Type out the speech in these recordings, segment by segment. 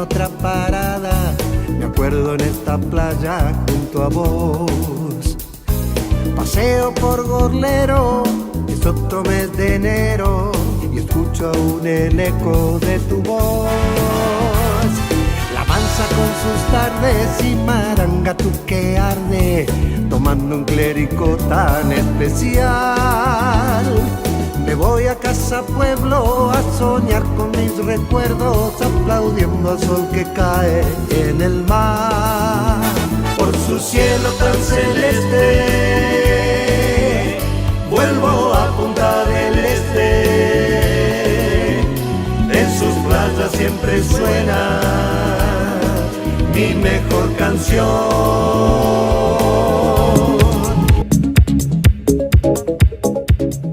otra parada. Me acuerdo en esta playa junto a vos. Paseo por Gorlero, es otro mes de enero y escucho aún el eco de tu voz. La mansa con sus tardes y Marangatu que arde, tomando un clérigo tan especial. Me voy a casa pueblo a soñar con mis recuerdos, aplaudiendo al sol que cae en el mar. Por su cielo tan celeste, vuelvo a Punta del Este. En sus playas siempre suena mi mejor canción.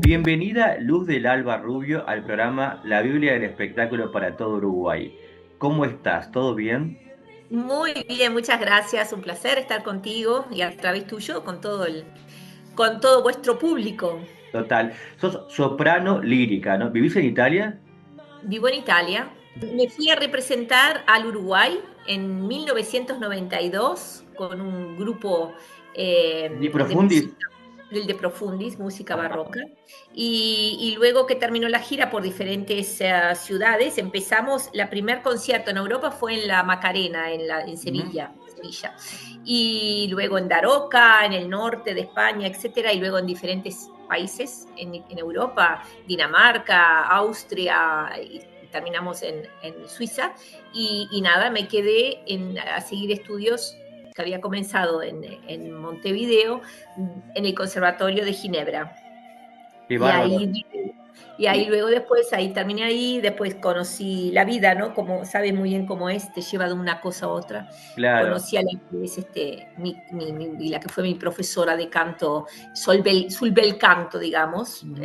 Bienvenida Luz del Alba Rubio al programa La Biblia del Espectáculo para todo Uruguay. ¿Cómo estás? ¿Todo bien? Muy bien, muchas gracias. Un placer estar contigo y a través tuyo con todo vuestro público. Total. Sos soprano lírica, ¿no? ¿Vivís en Italia? Vivo en Italia. Me fui a representar al Uruguay en 1992 con un grupo ¿Di de Profundis? música, el de Profundis, música Ajá. barroca. Y luego que terminó la gira por diferentes ciudades, empezamos, la primer concierto en Europa fue en la Macarena, en Ujú. Sevilla. Y luego en Daroca, en el norte de España, etcétera, y luego en diferentes países en Europa, Dinamarca, Austria, y terminamos en Suiza. Y nada, me quedé a seguir estudios que había comenzado en Montevideo, en el Conservatorio de Ginebra. Qué Y bárbaro. ahí, y ahí Y, luego después, ahí terminé ahí, después conocí la vida, ¿no? Como sabes muy bien cómo es, te lleva de una cosa a otra. claro. Conocí a la que es la que fue mi profesora de canto, sul bel canto, digamos, Ujú.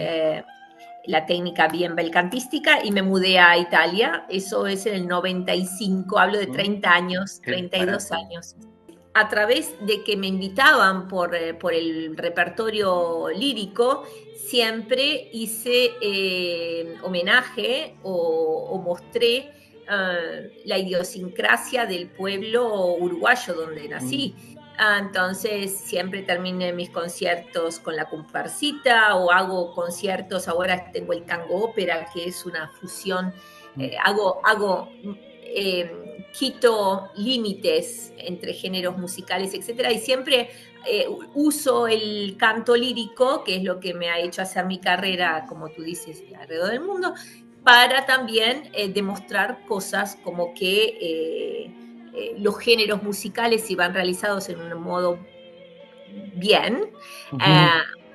la técnica bien belcantística, y me mudé a Italia. Eso es en el 95, hablo de 30 años, Qué 32 disparate. años. A través de que me invitaban por el repertorio lírico, siempre hice homenaje o mostré la idiosincrasia del pueblo uruguayo donde Mm. nací. Entonces siempre terminé mis conciertos con la comparsita o hago conciertos, ahora tengo el tango ópera, que es una fusión, Mm. quito límites entre géneros musicales, etcétera, y siempre uso el canto lírico, que es lo que me ha hecho hacer mi carrera, como tú dices, alrededor del mundo, para también demostrar cosas como que los géneros musicales, si van realizados en un modo bien, Ujú. eh,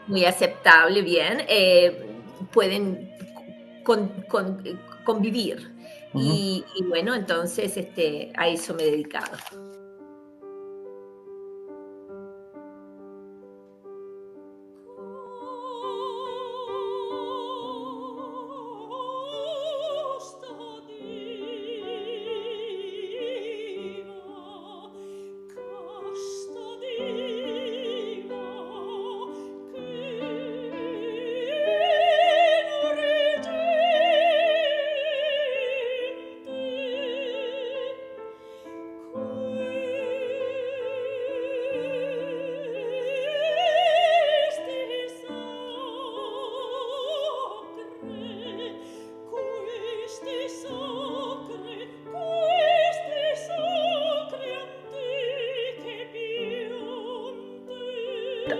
muy aceptable, bien, pueden convivir. Ujú. Y bueno, entonces a eso me he dedicado.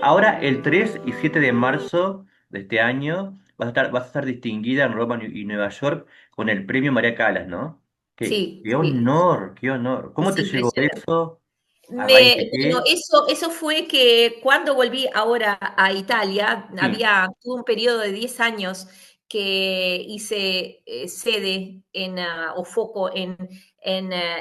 Ahora, el 3 y 7 de marzo de este año, vas a estar distinguida en Roma y Nueva York con el premio María Callas, ¿no? Qué, Sí, qué sí, honor, qué honor. ¿Cómo es te llegó impresionante. eso? ¿A raíz de Bueno, qué? eso fue que cuando volví ahora a Italia, Sí. tuve un periodo de 10 años que hice sede o foco en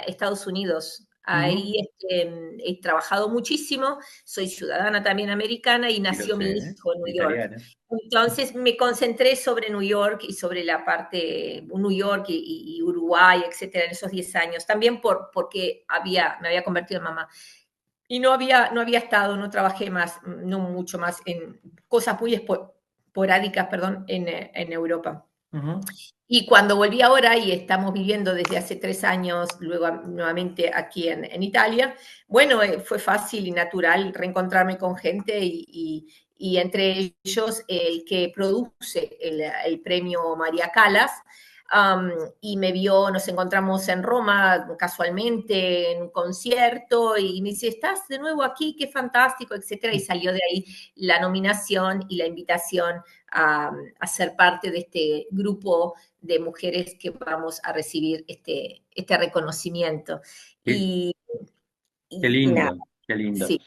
Estados Unidos. Ujú. Ahí he trabajado muchísimo, soy ciudadana también americana y Sí, lo nació sé, mi ¿eh? hijo en New York. Italiana. Entonces me concentré sobre New York y sobre la parte New York y Uruguay, etcétera, en esos 10 años. También porque me había convertido en mamá. Y no había estado, no trabajé más, no mucho más en cosas muy esporádicas, perdón, en Europa. Ujú. Y cuando volví ahora, y estamos viviendo desde hace 3 años, luego nuevamente aquí en Italia, bueno, fue fácil y natural reencontrarme con gente y entre ellos el que produce el premio María Callas, um, y me vio, nos encontramos en Roma casualmente en un concierto y me dice, ¿estás de nuevo aquí? Qué fantástico, etcétera. Y salió de ahí la nominación y la invitación a ser parte de este grupo de mujeres que vamos a recibir este reconocimiento. Qué, Y, qué y nada, lindo, qué lindo. sí.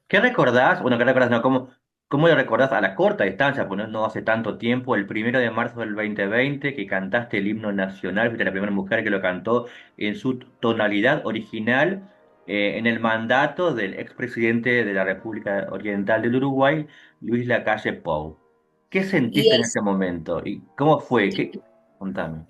¿Qué recordás? Bueno, ¿qué recordás? No, ¿cómo lo recordás a la corta distancia? Pues no hace tanto tiempo, el 1 de marzo del 2020, que cantaste el himno nacional, fuiste la primera mujer que lo cantó en su tonalidad original, en el mandato del expresidente de la República Oriental del Uruguay, Luis Lacalle Pou. ¿Qué Y sentiste en ese es momento? ¿Y cómo fue? Contame.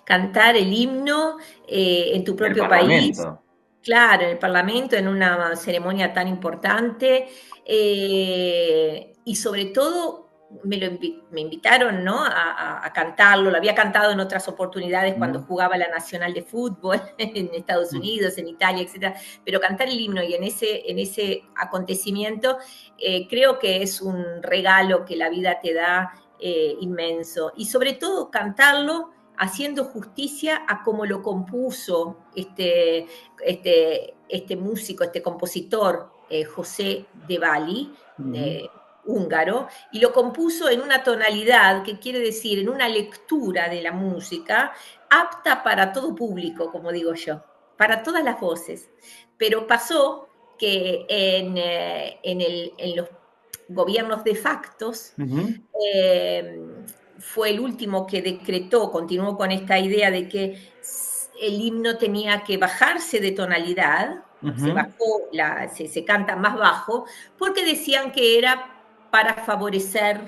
cantar el himno en tu En el propio país. Parlamento. Claro, en el Parlamento, en una ceremonia tan importante, y sobre todo me invitaron, ¿no? A cantarlo, lo había cantado en otras oportunidades cuando Mm, jugaba la Nacional de Fútbol en Estados mm, Unidos, en Italia, etcétera, pero cantar el himno y en ese acontecimiento creo que es un regalo que la vida te da inmenso, y sobre todo cantarlo haciendo justicia a cómo lo compuso este músico, este compositor, José de Bali, mm. eh, húngaro, y lo compuso en una tonalidad, que quiere decir, en una lectura de la música apta para todo público, como digo yo, para todas las voces. Pero pasó que en los gobiernos de factos, Ujú, eh, fue el último que decretó, continuó con esta idea de que el himno tenía que bajarse de tonalidad, ujú. se canta más bajo, porque decían que era para favorecer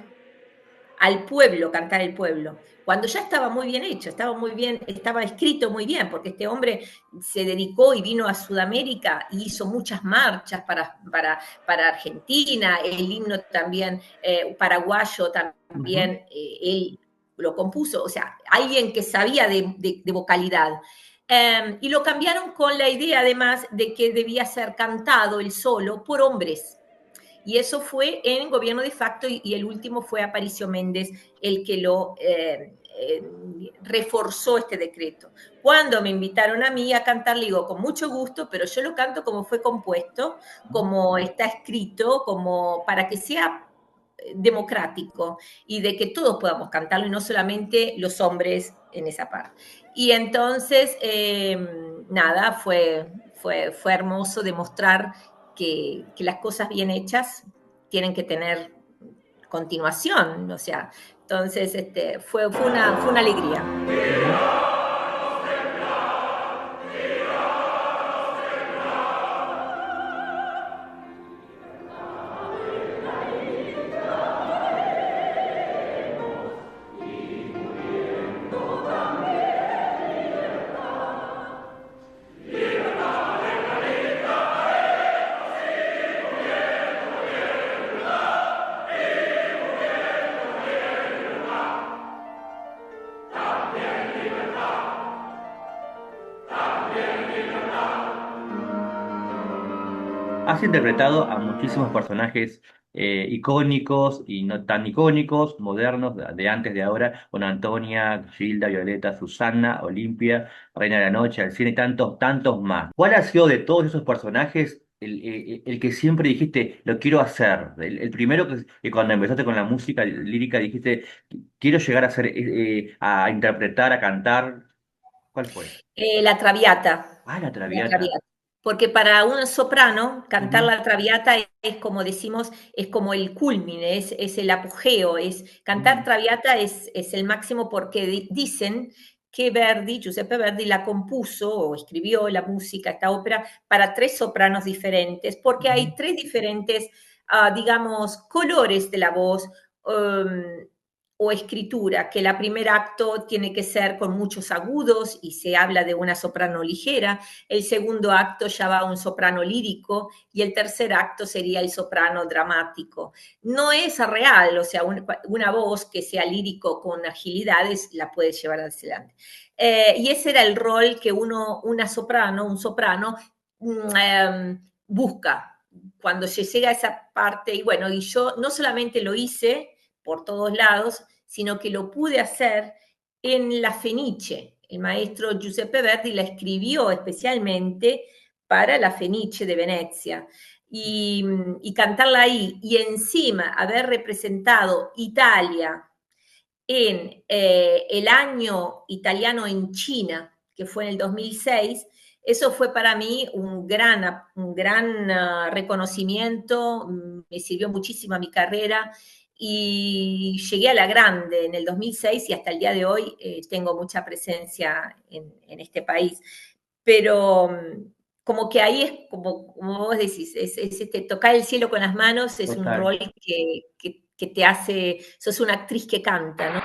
al pueblo, cantar el pueblo, cuando ya estaba muy bien hecho, estaba muy bien, estaba escrito muy bien, porque este hombre se dedicó y vino a Sudamérica y hizo muchas marchas para Argentina, el himno también paraguayo Ujú. también, él lo compuso, o sea, alguien que sabía de vocalidad. Y lo cambiaron con la idea además de que debía ser cantado el solo por hombres, y eso fue en gobierno de facto, y el último fue Aparicio Méndez el que lo reforzó este decreto. Cuando me invitaron a mí a cantar, le digo, con mucho gusto, pero yo lo canto como fue compuesto, como está escrito, como para que sea democrático y de que todos podamos cantarlo y no solamente los hombres en esa parte. Y entonces, nada, fue hermoso demostrar que las cosas bien hechas tienen que tener continuación, o sea, entonces fue una alegría. Ujú. Has interpretado a muchísimos personajes icónicos y no tan icónicos, modernos, de antes, de ahora, con Antonia, Gilda, Violeta, Susana, Olimpia, Reina de la Noche, Alcina y tantos, tantos más. ¿Cuál ha sido de todos esos personajes el que siempre dijiste, lo quiero hacer? El primero que cuando empezaste con la música lírica dijiste, quiero llegar a ser, a interpretar, a cantar. ¿Cuál fue? La Traviata, Ah, la la Traviata. Traviata. Porque para un soprano, cantar Ujú, la Traviata es como decimos, es como el culmine, es el apogeo, cantar ujú, Traviata es el máximo, porque dicen que Giuseppe Verdi la compuso o escribió la música, esta ópera, para tres sopranos diferentes, porque ujú. hay tres diferentes, digamos, colores de la voz, um, o escritura, que el primer acto tiene que ser con muchos agudos y se habla de una soprano ligera, el segundo acto ya va a un soprano lírico y el tercer acto sería el soprano dramático. No es real, o sea, una voz que sea lírico con agilidades la puede llevar adelante. Y ese era el rol que un soprano busca cuando se llega a esa parte. Y bueno, y yo no solamente lo hice por todos lados, sino que lo pude hacer en la Fenice. El maestro Giuseppe Verdi la escribió especialmente para la Fenice de Venecia. Y cantarla ahí, y encima haber representado Italia en el año italiano en China, que fue en el 2006, eso fue para mí un gran reconocimiento, me sirvió muchísimo a mi carrera y llegué a la grande en el 2006 y hasta el día de hoy tengo mucha presencia en este país. Pero como que ahí es, como vos decís, tocar el cielo con las manos es un Total. rol que te hace, sos una actriz que canta, ¿no?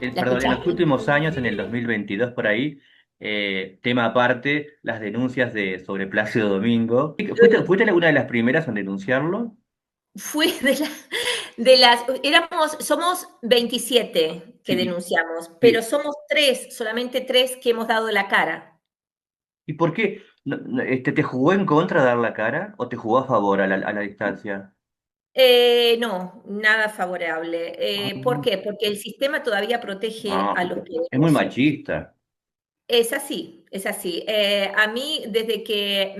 ¿La Perdón, en los escuchaste? últimos años, en el 2022 por ahí, tema aparte, las denuncias sobre Plácido Domingo. ¿Fuiste alguna de las primeras en denunciarlo? Fui somos 27 que Sí. denunciamos, pero Sí. somos tres, solamente tres que hemos dado la cara. ¿Y por qué? ¿Te jugó en contra dar la cara o te jugó a favor a la distancia? No, nada favorable. Ah, ¿Por qué? Porque el sistema todavía protege no, a los es muy poderosos. machista. Es así, es así. A mí, desde que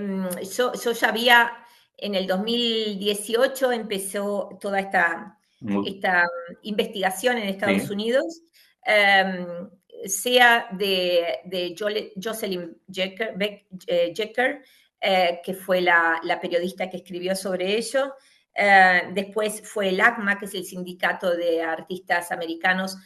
yo ya había en el 2018 empezó toda esta investigación en Estados Sí. Unidos, sea de Jocelyn Jecker, que fue la periodista que escribió sobre ello. Después fue el ACMA, que es el sindicato de artistas americanos,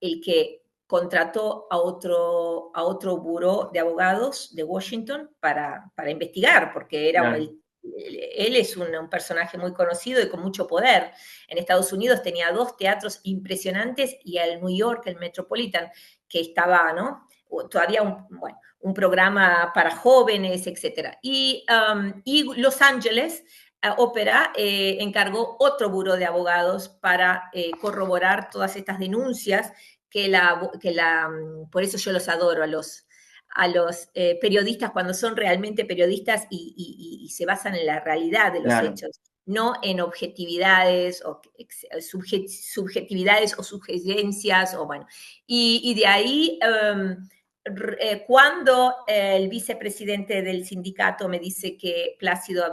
el que contrató a otro buró de abogados de Washington para investigar, porque él es un personaje muy conocido y con mucho poder. En Estados Unidos tenía 2 teatros impresionantes y el New York, el Metropolitan, que estaba, ¿no? Todavía un programa para jóvenes, etc. Y Los Ángeles Ópera encargó otro buró de abogados para corroborar todas estas denuncias por eso yo los adoro a los periodistas cuando son realmente periodistas y se basan en la realidad de los Claro. hechos, no en objetividades o subjetividades o sugerencias, o bueno. Y de ahí, cuando el vicepresidente del sindicato me dice que Plácido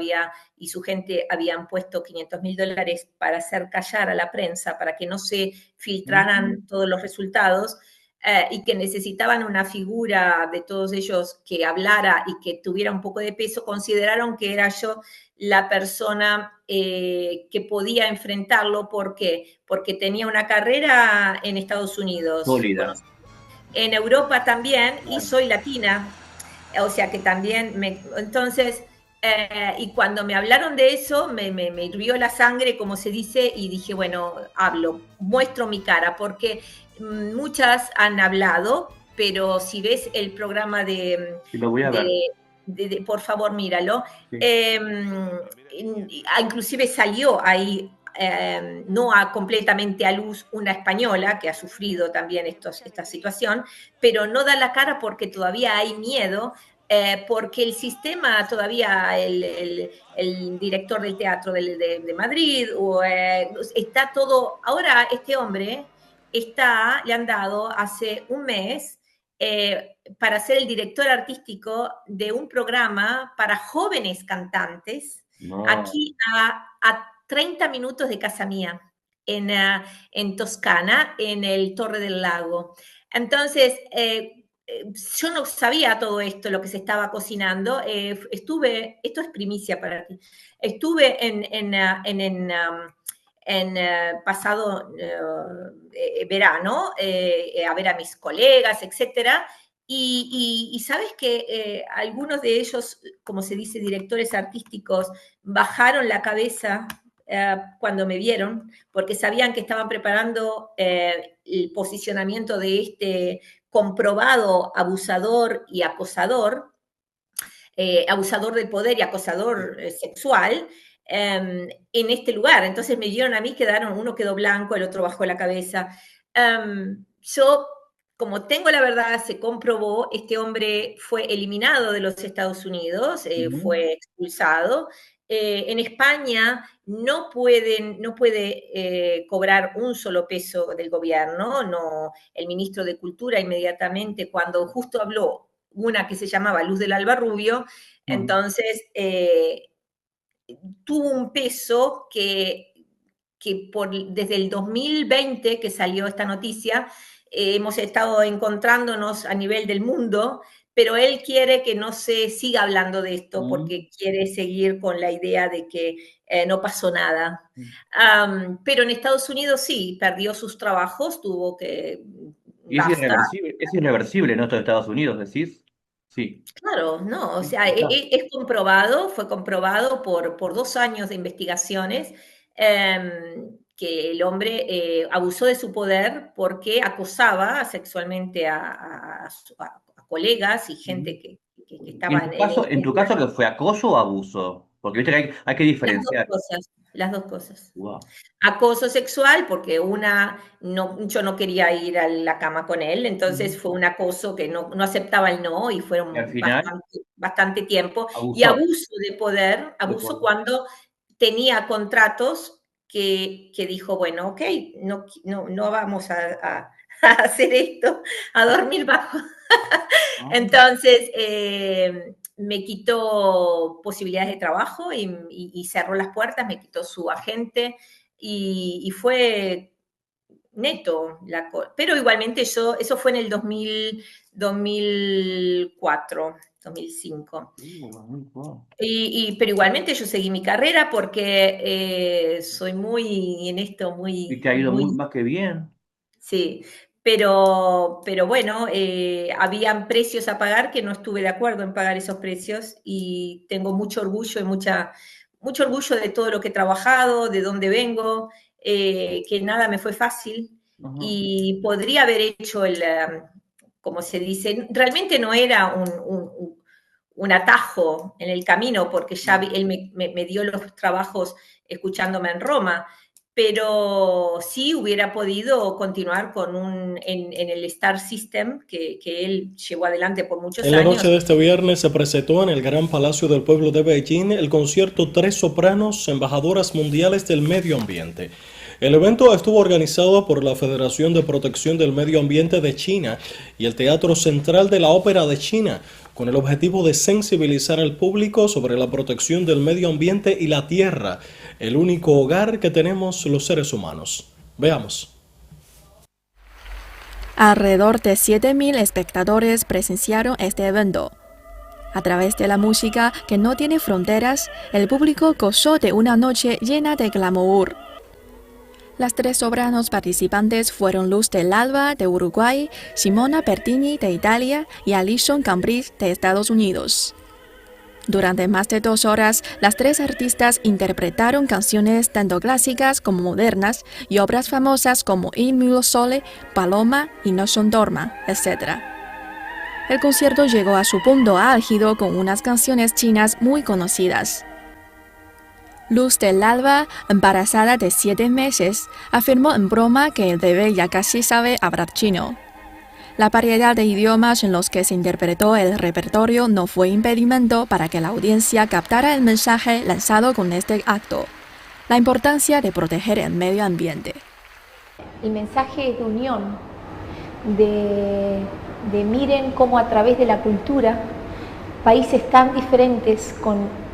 y su gente habían puesto $500.000 para hacer callar a la prensa, para que no se filtraran todos los resultados, y que necesitaban una figura de todos ellos que hablara y que tuviera un poco de peso, consideraron que era yo la persona que podía enfrentarlo. ¿Por qué? Porque tenía una carrera en Estados Unidos, Sólida. en Europa también, y soy latina, o sea que también entonces, y cuando me hablaron de eso, me hirvió la sangre, como se dice, y dije, bueno, muestro mi cara, porque muchas han hablado, pero si ves el programa Lo voy a ver. por favor, míralo. Sí. Inclusive salió ahí, no completamente a luz, una española que ha sufrido también esta situación, pero no da la cara porque todavía hay miedo, porque el sistema todavía, el director del teatro de Madrid, está todo. Ahora este hombre le han dado hace un mes para ser el director artístico de un programa para jóvenes cantantes, aquí a 30 minutos de casa mía, en Toscana, en el Torre del Lago. Entonces, yo no sabía todo esto, lo que se estaba cocinando. Esto es primicia para ti. Estuve en pasado verano a ver a mis colegas, etcétera. Y sabes que algunos de ellos, como se dice, directores artísticos, bajaron la cabeza cuando me vieron, porque sabían que estaban preparando el posicionamiento de este comprobado abusador y acosador, abusador del poder y acosador sexual, en este lugar. Entonces me vieron a mí, uno quedó blanco, el otro bajó la cabeza. Yo, como tengo la verdad, se comprobó, este hombre fue eliminado de los Estados Unidos, fue expulsado. En España no puede cobrar un solo peso del gobierno. No, el ministro de Cultura inmediatamente, cuando justo habló una que se llamaba Luz del Alba Rubio, entonces tuvo un peso que desde el 2020 que salió esta noticia, hemos estado encontrándonos a nivel del mundo, pero él quiere que no se siga hablando de esto porque quiere seguir con la idea de que no pasó nada. Pero en Estados Unidos sí, perdió sus trabajos, tuvo que... Y es irreversible, ¿no? Esto de Estados Unidos, decís. Sí. Claro, no, o sea, es comprobado, fue comprobado por 2 años de investigaciones, que el hombre abusó de su poder porque acosaba sexualmente a colegas y gente que estaba En tu caso, ¿que fue acoso o abuso? Porque viste que hay que diferenciar. Las dos cosas. Wow. Acoso sexual, porque yo no quería ir a la cama con él, entonces fue un acoso que no aceptaba el no, y fueron Y al final, bastante tiempo. abusó. Y abuso de poder, cuando tenía contratos que dijo, bueno, ok, no vamos a hacer esto, a dormir bajo. Entonces, me quitó posibilidades de trabajo y cerró las puertas, me quitó su agente y fue neto. Pero igualmente eso fue en el 2004, 2005. Pero igualmente yo seguí mi carrera porque soy muy en esto, Y te ha ido más que bien. Sí, pero bueno, habían precios a pagar que no estuve de acuerdo en pagar esos precios y tengo mucho orgullo y mucho orgullo de todo lo que he trabajado, de dónde vengo, que nada me fue fácil y podría haber hecho como se dice, realmente no era un atajo en el camino porque ya él me dio los trabajos escuchándome en Roma, pero sí hubiera podido continuar en el Star System que él llevó adelante por muchos En la años. noche de este viernes se presentó en el Gran Palacio del Pueblo de Beijing el concierto Tres Sopranos, embajadoras mundiales del medio ambiente. El evento estuvo organizado por la Federación de Protección del Medio Ambiente de China y el Teatro Central de la Ópera de China, con el objetivo de sensibilizar al público sobre la protección del medio ambiente y la tierra, el único hogar que tenemos los seres humanos. Veamos. Alrededor de 7.000 espectadores presenciaron este evento. A través de la música que no tiene fronteras, el público gozó de una noche llena de glamour. Las tres sopranos participantes fueron Luz del Alba de Uruguay, Simona Pertini de Italia y Alison Cambridge de Estados Unidos. Durante más de 2 horas, las tres artistas interpretaron canciones tanto clásicas como modernas y obras famosas como Il mio sole, Paloma y No son dorma, etc. El concierto llegó a su punto álgido con unas canciones chinas muy conocidas. Luz del Alba, embarazada de 7 meses, afirmó en broma que el bebé ya casi sabe hablar chino. La variedad de idiomas en los que se interpretó el repertorio no fue impedimento para que la audiencia captara el mensaje lanzado con este acto: la importancia de proteger el medio ambiente. El mensaje es de unión, de miren cómo a través de la cultura, países tan diferentes, con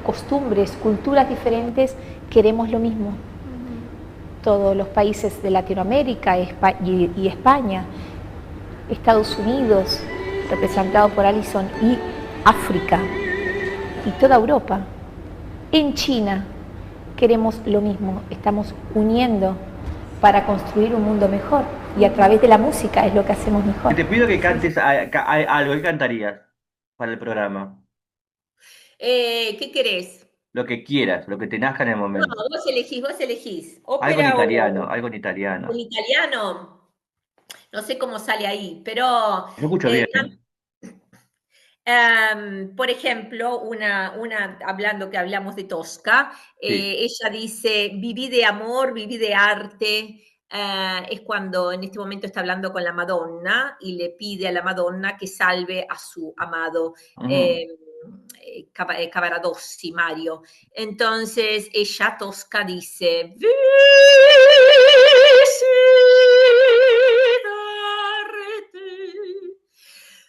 costumbres, culturas diferentes, queremos lo mismo. Todos los países de Latinoamérica y España, Estados Unidos, representado por Alison, y África, y toda Europa. En China queremos lo mismo, estamos uniendo para construir un mundo mejor, y a través de la música es lo que hacemos mejor. Te pido que cantes algo, ¿qué cantarías para el programa? ¿Qué querés? Lo que quieras, lo que te nazca en el No, momento. vos elegís. Algo en Ópera italiano, algo en o italiano. en italiano. No sé cómo sale ahí, pero Lo escucho bien. por ejemplo, hablando que hablamos de Tosca, Sí. ella dice, viví de amor, viví de arte. Es cuando en este momento está hablando con la Madonna y le pide a la Madonna que salve a su amado Cavaradossi, Mario. Entonces ella, Tosca, dice,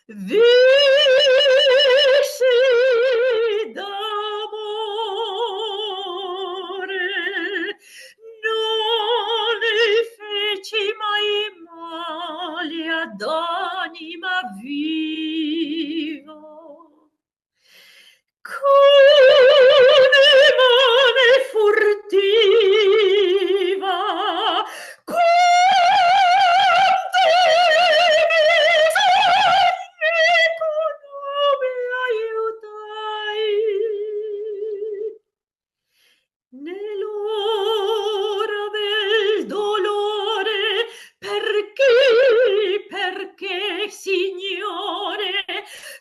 Vici d'amore, non le feci mai male ad anima viva. Con mane furtiva, quante bisogni conobbe aiutai. Nell'ora del dolore, perché, Signore,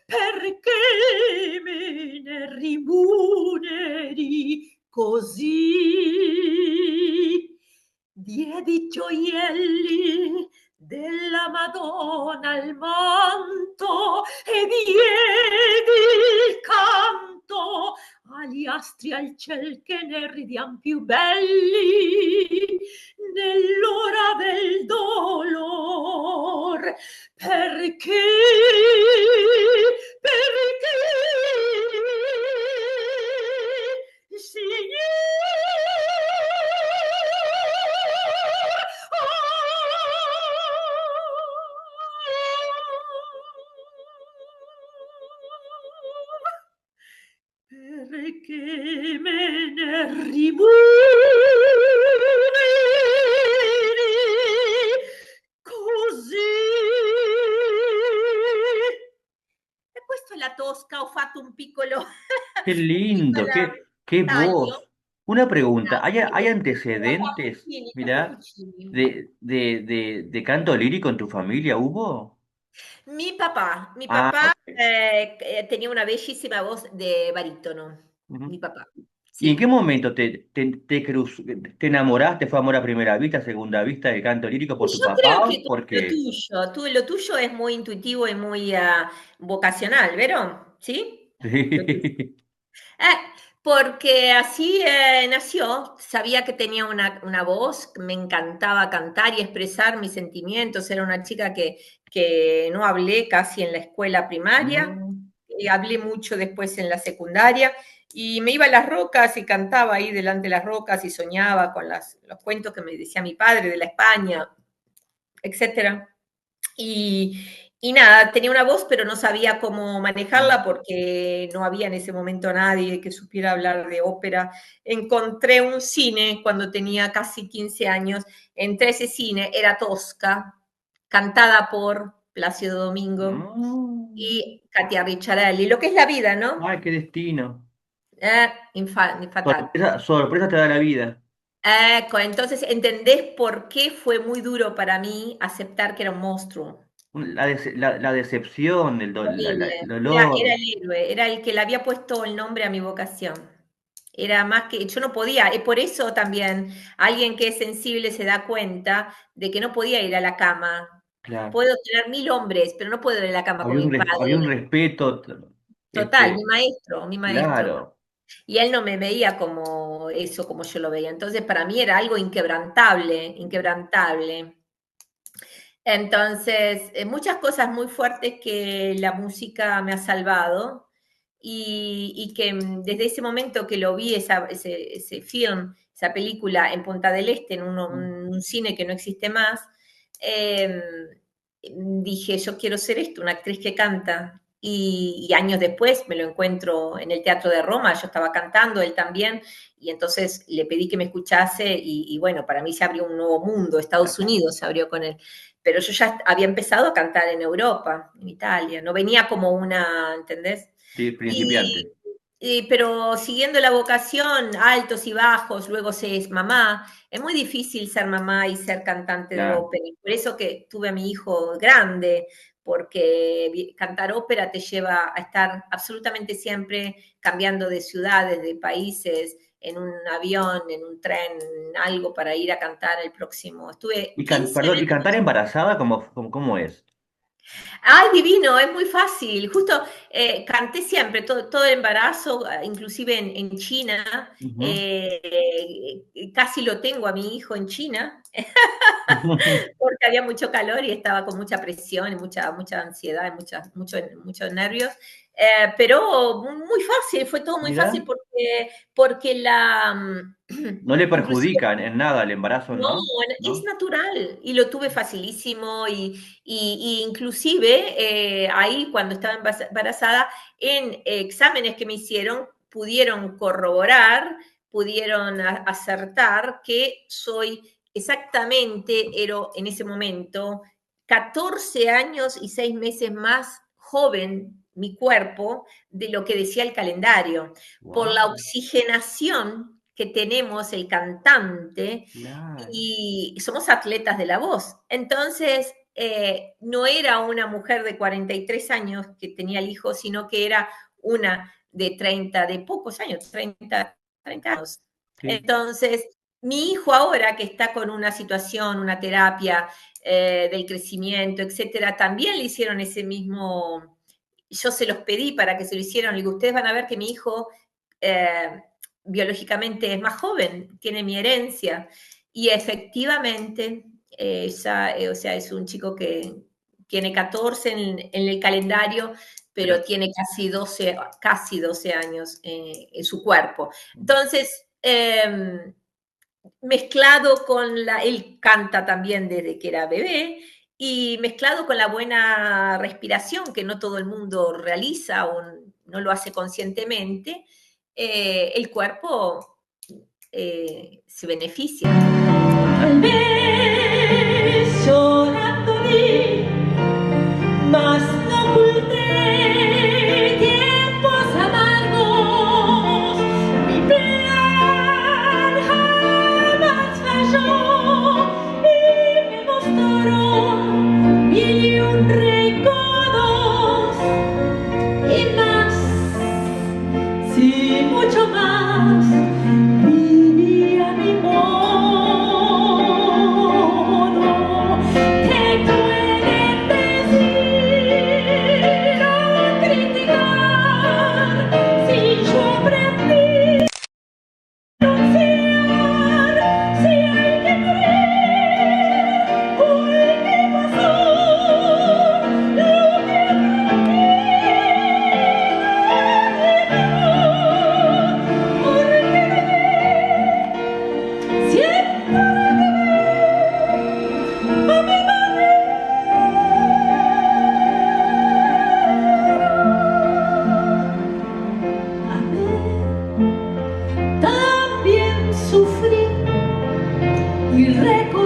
perché me ne rimuneri così? Diedi gioielli della Madonna al manto e diedi il canto agli astri al ciel che ne ridiam più belli nell'ora del dolor, perché così. E questo è la Tosca, ho fatto un piccolo, Qué un lindo, piccolo qué taglio. voz. Una pregunta, ¿hay Grazie. antecedentes, Troppo mirá, vicini. de canto lírico en tu familia? ¿Hubo? Mi Ah, papá ok. tenía una bellísima voz de barítono, Ujú. mi papá, ¿Y en qué sí. momento te enamoraste? ¿Fue amor a primera vista, segunda vista del canto lírico Y por tu yo creo papá? que ¿Por como lo qué? tuyo, lo tuyo es muy intuitivo y muy vocacional, ¿vero? ¿Sí? Lo tuyo. Sí. Porque así nació, sabía que tenía una voz, me encantaba cantar y expresar mis sentimientos, era una chica que no hablé casi en la escuela primaria, Mm, hablé mucho después en la secundaria y me iba a las rocas y cantaba ahí delante de las rocas y soñaba con los cuentos que me decía mi padre de la España, etcétera. Y, y nada, tenía una voz, pero no sabía cómo mm. manejarla porque no había en ese momento nadie que supiera hablar de ópera. Encontré un cine cuando tenía casi 15 años. Entré a ese cine, era Tosca, cantada por Plácido Domingo Mm. y Katia Ricciarelli. Lo que es la vida, ¿no? Ay, qué destino. Fatal. Sorpresa te da la vida. Entonces entendés por qué fue muy duro para mí aceptar que era un monstruo. La decepción, el Horrible. Era dolor. el héroe, era el que le había puesto el nombre a mi vocación. Era más que, yo no podía, y por eso también alguien que es sensible se da cuenta de que no podía ir a la cama. Claro. Puedo tener 1000 hombres, pero no puedo ir a la cama con mi Había un padre. respeto, Total, este, mi maestro. claro. Y él no me veía como eso, como yo lo veía. Entonces, para mí era algo inquebrantable, inquebrantable. Entonces, muchas cosas muy fuertes que la música me ha salvado y que desde ese momento que lo vi, ese film, esa película en Punta del Este, en un cine que no existe más, eh, dije, yo quiero ser esto, una actriz que canta. Y años después me lo encuentro en el Teatro de Roma, yo estaba cantando, él también, y entonces le pedí que me escuchase y bueno, para mí se abrió un nuevo mundo, Estados Unidos se abrió con él, pero yo ya había empezado a cantar en Europa, en Italia, no venía como una, ¿entendés? Sí, Y, principiante. pero siguiendo la vocación, altos y bajos, luego se es mamá, es muy difícil ser mamá y ser cantante de Claro. ópera, y por eso que tuve a mi hijo grande, porque cantar ópera te lleva a estar absolutamente siempre cambiando de ciudades, de países, en un avión, en un tren, en algo para ir a cantar el próximo. Estuve 15 Perdón, ¿y cantar años. embarazada cómo es? Ay, divino, es muy fácil. Justo canté siempre, todo el embarazo, inclusive en China. Ujú. Casi lo tengo a mi hijo en China, porque había mucho calor y estaba con mucha presión y mucha ansiedad y muchos nervios. Pero muy fácil, fue todo muy Mira, fácil porque no le inclusive perjudica en nada el embarazo, no, ¿no? es ¿No? natural y lo tuve facilísimo y inclusive ahí cuando estaba embarazada, en exámenes que me hicieron, pudieron corroborar, pudieron acertar que soy exactamente, era en ese momento 14 años y 6 meses más joven mi cuerpo de lo que decía el calendario, por la Wow, oxigenación que tenemos el cantante claro. y somos atletas de la voz. Entonces, no era una mujer de 43 años que tenía el hijo, sino que era una de 30, de pocos años, 30 años. Sí. Entonces, mi hijo ahora que está con una situación, una terapia del crecimiento, etcétera, también le hicieron ese mismo, yo se los pedí para que se lo hicieran, le digo, ustedes van a ver que mi hijo eh, biológicamente es más joven, tiene mi herencia, y efectivamente, o sea, es un chico que tiene 14 en el calendario, Pero, pero tiene casi 12 años en su cuerpo. Entonces, mezclado con él canta también desde que era bebé, y mezclado con la buena respiración que no todo el mundo realiza o no lo hace conscientemente, el cuerpo se beneficia. Tal vez llorando vi, mas no oculté tiempos amargos. Mi plan jamás falló y me mostró mil y un recodos y más, sí, mucho más. Vivía mi modo. ¿Qué pueden decir o criticar si yo aprendí a renunciar? Si hay que morir o hay que pasar lo que aprendí porque siempre a mi manera. A ver, también sufrí y recordé